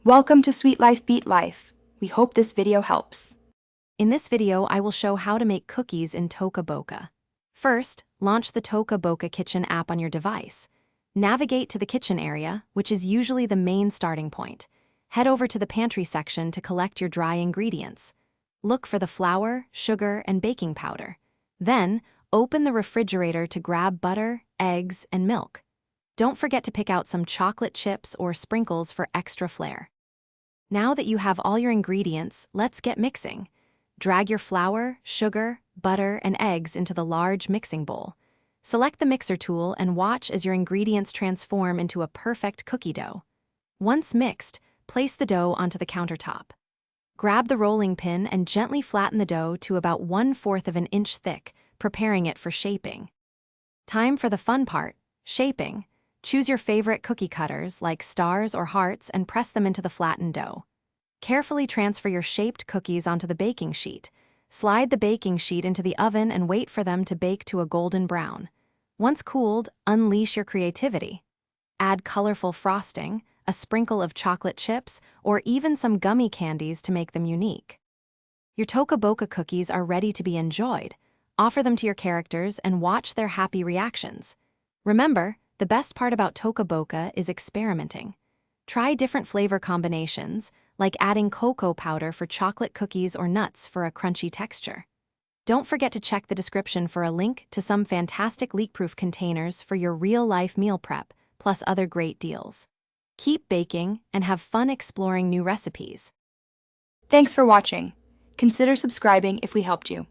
Welcome to Sweet Life Beat Life. We hope this video helps. In this video, I will show how to make cookies in Toca Boca. First, launch the Toca Boca Kitchen app on your device. Navigate to the kitchen area, which is usually the main starting point. Head over to the pantry section to collect your dry ingredients. Look for the flour, sugar, and baking powder. Then, open the refrigerator to grab butter, eggs, and milk. Don't forget to pick out some chocolate chips or sprinkles for extra flair. Now that you have all your ingredients, let's get mixing. Drag your flour, sugar, butter, and eggs into the large mixing bowl. Select the mixer tool and watch as your ingredients transform into a perfect cookie dough. Once mixed, place the dough onto the countertop. Grab the rolling pin and gently flatten the dough to about 1/4 of an inch thick, preparing it for shaping. Time for the fun part, shaping. Choose your favorite cookie cutters, like stars or hearts, and press them into the flattened dough. Carefully transfer your shaped cookies onto the baking sheet. Slide the baking sheet into the oven and wait for them to bake to a golden brown. Once cooled, unleash your creativity. Add colorful frosting, a sprinkle of chocolate chips, or even some gummy candies to make them unique. Your Toca Boca cookies are ready to be enjoyed. Offer them to your characters and watch their happy reactions. Remember, the best part about Toca Boca is experimenting. Try different flavor combinations, like adding cocoa powder for chocolate cookies or nuts for a crunchy texture. Don't forget to check the description for a link to some fantastic leak-proof containers for your real-life meal prep, plus other great deals. Keep baking and have fun exploring new recipes. Thanks for watching. Consider subscribing if we helped you.